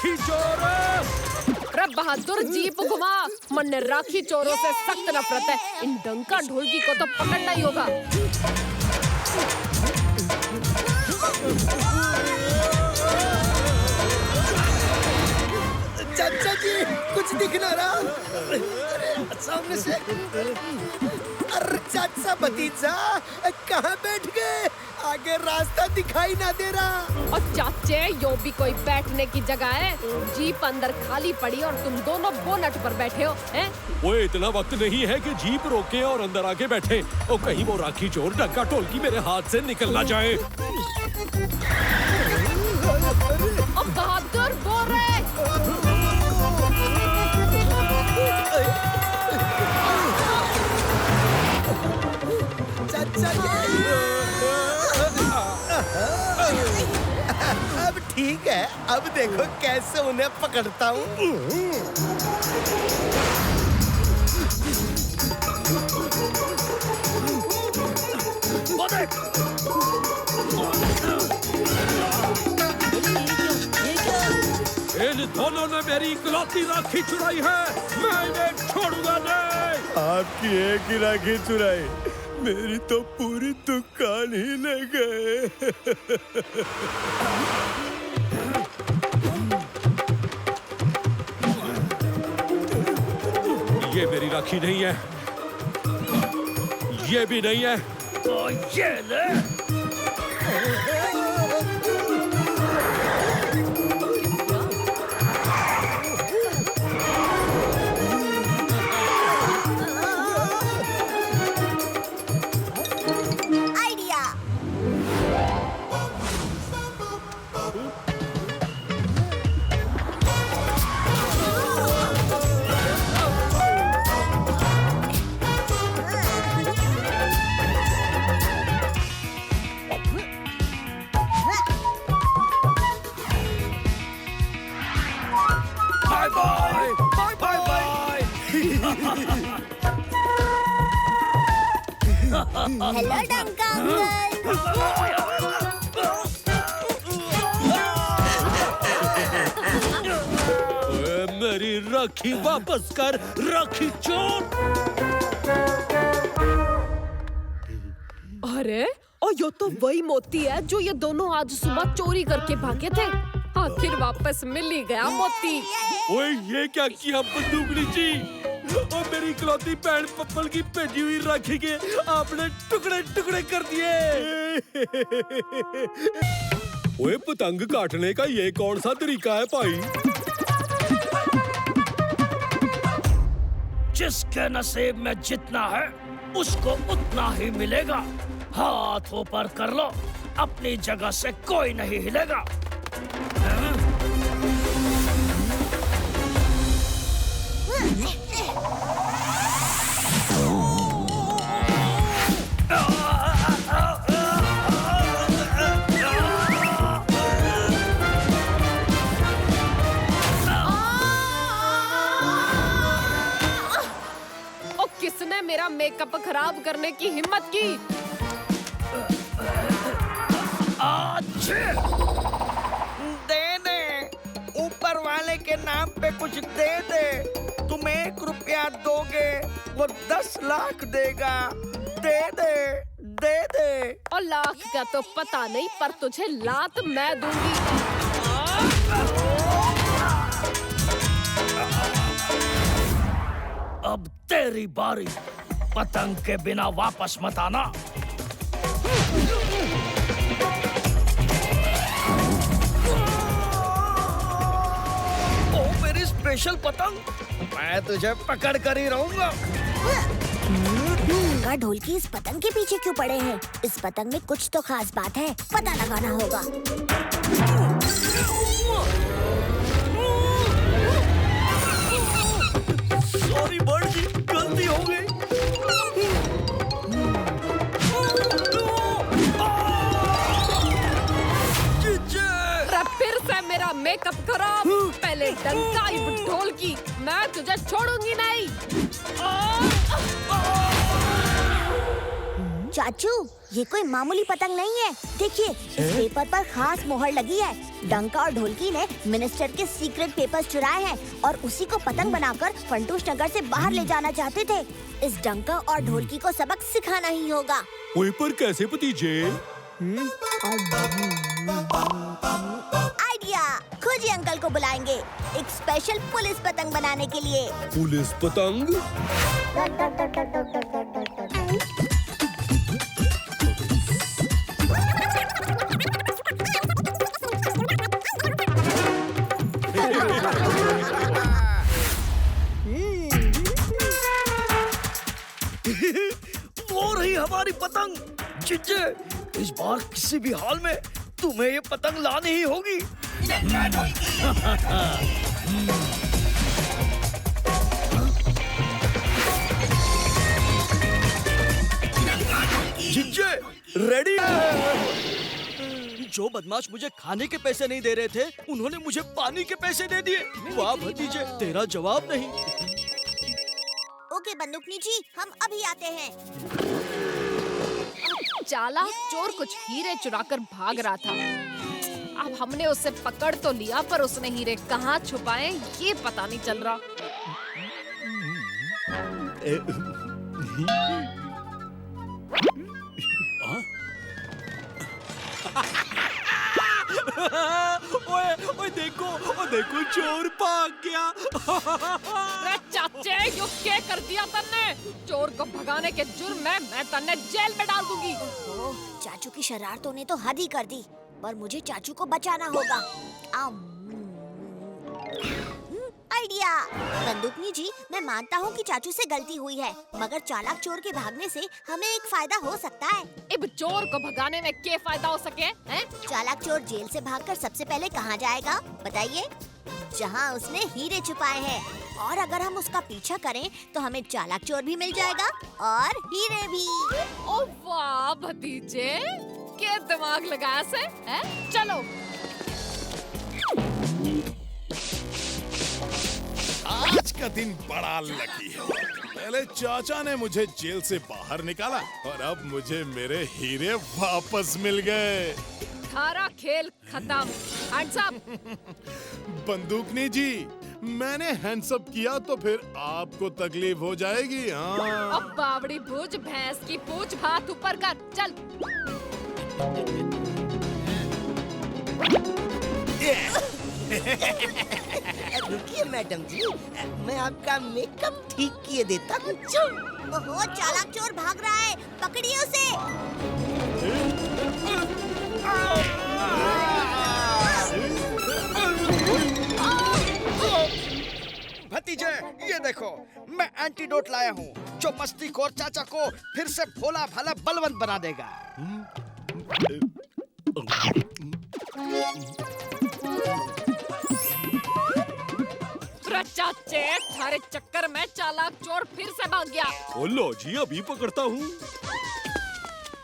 राखी चोर। अरे बहादुर जीप घुमा, मन ने राखी चोरों से सख्त नफरत है। इन डंका ढोलकी को तो पकड़ना ही होगा। चाचा जी कुछ दिख ना रहा। सामने से। अरे चाचा भतीजा कहाँ बैठ गए? आगे रास्ता दिखाई ना दे रहा। और चाचे यो भी कोई बैठने की जगह है? जीप अंदर खाली पड़ी और तुम दोनों बोनट पर बैठे हो हैं? वो इतना वक्त नहीं है कि जीप रोके और अंदर आके बैठे। और कहीं वो राखी चोर डंका ढोलकी मेरे हाथ से निकल ना जाए। अब बहादुर बोल रहे। चाचा जी अब ठीक है। अब देखो कैसे उन्हें पकड़ता हूँ। इन दोनों ने मेरी इकलौती राखी चुराई है। मैं इन्हें छोड़ूंगा नहीं। आपकी एक ही राखी चुराई, मेरी तो पूरी दुकान ही ले गए। ये मेरी राखी नहीं है, ये भी नहीं है। तो ये ले। हेलो डंका अंकल। मेरी राखी वापस कर, राखी चोर। अरे और यो तो वही मोती है जो ये दोनों आज सुबह चोरी करके भागे थे। आखिर वापस मिल ही गया मोती। ओए ये क्या किया बंदूकनी जी? और मेरी इकलौती बहन पप्पल की भेजी हुई राखी के आपने टुकड़े टुकड़े कर दिए। ओए पतंग काटने का ये कौन सा तरीका है भाई? जिसके नसीब में जितना है उसको उतना ही मिलेगा। हाथ ऊपर कर लो, अपनी जगह से कोई नहीं हिलेगा। किसने मेरा मेकअप खराब करने की हिम्मत की? दे दे, ऊपर वाले के नाम पे कुछ दे दे। तुम 1 रुपया दोगे, वो 10 लाख देगा। दे दे, दे दे। और लाख का तो पता नहीं, पर तुझे लात मैं दूंगी। अब तेरी बारी। पतंग के बिना वापस मत आना। ओ मेरी स्पेशल पतंग, मैं तुझे पकड़ कर ही रहूंगा। डंका ढोलकी इस पतंग के पीछे क्यों पड़े हैं? इस पतंग में कुछ तो खास बात है, पता लगाना होगा। सॉरी बर्ड जी, गलती हो गई। फिर से मेरा मेकअप खराब। पहले डंका ढोलकी, मैं तुझे छोड़ूंगी नहीं। चाचू, ये कोई मामूली पतंग नहीं है। देखिए, इस पेपर पर खास मोहर लगी है। डंका और ढोलकी ने मिनिस्टर के सीक्रेट पेपर्स चुराए हैं और उसी को पतंग बनाकर फंटूश नगर से बाहर ले जाना चाहते थे। इस डंका और ढोलकी को सबक सिखाना ही होगा। ओए पर कैसे भतीजे? आइडिया, खोजी अंकल को बुलाएंगे एक स्पेशल पुलिस पतंग बनाने के लिए। पुलिस पतंग? वो रही हमारी पतंग। जिज्जे, इस बार किसी भी हाल में तुम्हें ये पतंग लानी ही होगी। जिज्जे, रेडी? जो बदमाश मुझे खाने के पैसे नहीं दे रहे थे, उन्होंने मुझे पानी के पैसे दे दिए। वाह भतीजे, तेरा जवाब नहीं। ओके बंदूकनी जी, हम अभी आते हैं। चालाक चोर कुछ हीरे चुराकर भाग रहा था। अब हमने उसे पकड़ तो लिया, पर उसने हीरे कहाँ छुपाए ये पता नहीं चल रहा। ओए देखो चोर भाग गया। अरे चाचे, यो क्या कर दिया तन्ने? चोर को भगाने के जुर्म में मैं तन्ने जेल में डाल दूंगी। ओह, चाचू की शरारतों ने तो हद ही कर दी, पर मुझे चाचू को बचाना होगा। आइडिया, बंदूकनी जी, मैं मानता हूँ कि चाचू से गलती हुई है, मगर चालाक चोर के भागने से हमें एक फायदा हो सकता है। अब चोर को भगाने में क्या फायदा हो सके? हैं? चालाक चोर जेल से भागकर सबसे पहले कहाँ जाएगा बताइए? जहाँ उसने हीरे छुपाए हैं। और अगर हम उसका पीछा करें तो हमें चालाक चोर भी मिल जाएगा और हीरे भी। ओ वाह भतीजे, क्या दिमाग लगाया से? हैं? चलो। आज का दिन बड़ा लकी है। पहले चाचा ने मुझे जेल से बाहर निकाला और अब मुझे मेरे हीरे वापस मिल गए। सारा खेल खत्म। Hands up. बंदूकनी जी, मैंने हैंड्स अप किया तो फिर आपको तकलीफ हो जाएगी। हाँ। अब बावड़ी भूज, भैंस की पूछ, हाथ ऊपर कर, चल। रुकिए मैडम जी, मैं आपका मेकअप ठीक किए देता हूँ। ओहो, चालाक चोर भाग रहा है, पकड़िए उसे। भतीजे, ये देखो, मैं एंटीडोट लाया हूँ जो मस्तीखोर चाचा को फिर से भोला भाला बलवंत बना देगा। चाचे, थारे चक्कर में चालाक चोर फिर से भाग गया। ओ लो जी, अभी पकड़ता हूँ।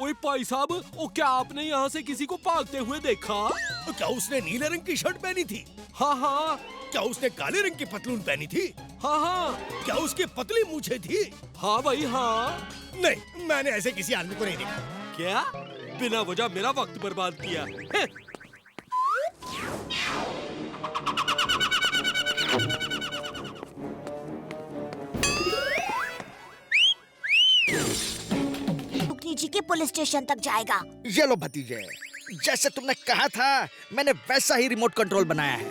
ओए भाई साहब, ओ क्या आपने यहाँ से किसी को भागते हुए देखा? क्या उसने नीले रंग की शर्ट पहनी थी? हाँ हाँ। क्या उसने काले रंग की पतलून पहनी थी? हाँ हाँ। क्या उसकी पतली मूछें थी? हाँ भाई हाँ। नहीं, मैंने ऐसे किसी आदमी को नहीं देखा। क्या? बिना वजह मेरा वक्त बर्बाद किया। जी के पुलिस स्टेशन तक जाएगा। ये लो भतीजे, जैसे तुमने कहा था, मैंने वैसा ही रिमोट कंट्रोल बनाया है।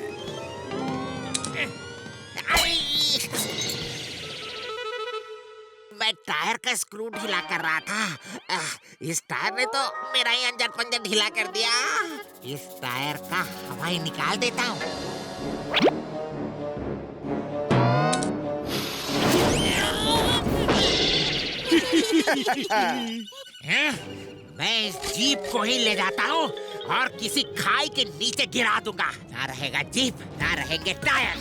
मैं टायर का स्क्रू ढीला कर रहा था। इस टायर ने तो मेरा ही अंजर पंजर ढीला कर दिया। इस टायर का हवा ही निकाल देता हूँ। मैं इस जीप को ही ले जाता हूँ और किसी खाई के नीचे गिरा दूंगा। ना रहेगा जीप, ना रहेंगे टायर।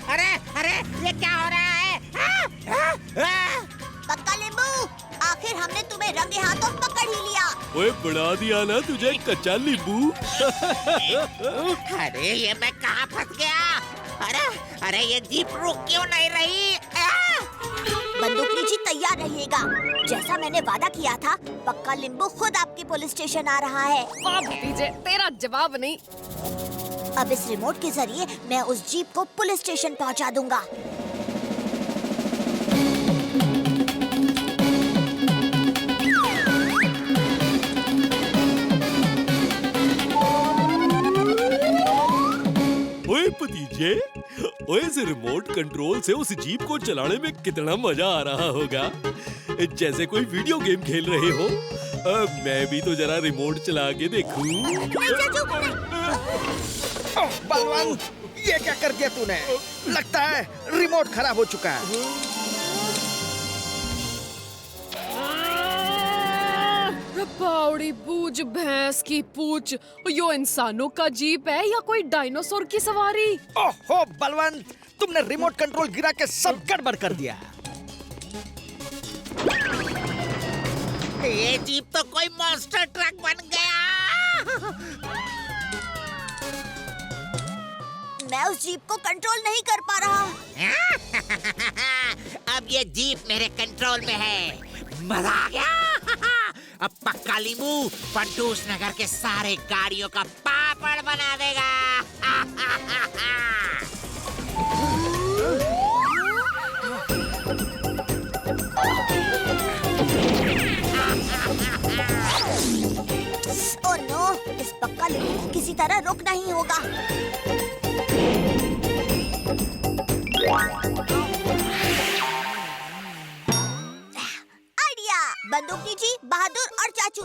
अरे अरे, ये क्या हो रहा है? पक्का नींबू, आखिर हमने तुम्हें रंगे हाथों पकड़ ही लिया। ओए बना दिया ना तुझे कच्चा नींबू। अरे ये मैं कहाँ फंस गया? अरे अरे ये जीप रुक क्यों नहीं रही? बंदूकनी जी तैयार रहिएगा। जैसा मैंने वादा किया था, पक्का लिंबू खुद आपके पुलिस स्टेशन आ रहा है। वाह भतीजे, तेरा जवाब नहीं। अब इस रिमोट के जरिए मैं उस जीप को पुलिस स्टेशन पहुंचा दूंगा। ओए भतीजे, ओए इस रिमोट कंट्रोल से उस जीप को चलाने में कितना मजा आ रहा होगा, जैसे कोई वीडियो गेम खेल रहे हो। मैं भी तो जरा रिमोट चला के देखूं। ओह बलवान, ये क्या कर दिया तूने? लगता है रिमोट खराब हो चुका है। पाउडी पूछ भैंस की पूछ, यो इंसानों का जीप है या कोई डायनासोर की सवारी? ओहो बलवान, तुमने रिमोट कंट्रोल गिरा के सब गड़बड़ कर दिया। ये जीप तो कोई मॉन्स्टर ट्रक बन गया। मैं उस जीप को कंट्रोल नहीं कर पा रहा। अब ये जीप मेरे कंट्रोल में है। मजा आ गया। अब पक्का लींबू फंटूस नगर के सारे गाड़ियों का पापड़ बना देगा। ओह नो, इस पक्का लिंबू को किसी तरह रोकना ही होगा। आइडिया! बंदूकनी जी, बहादुर और चाचू,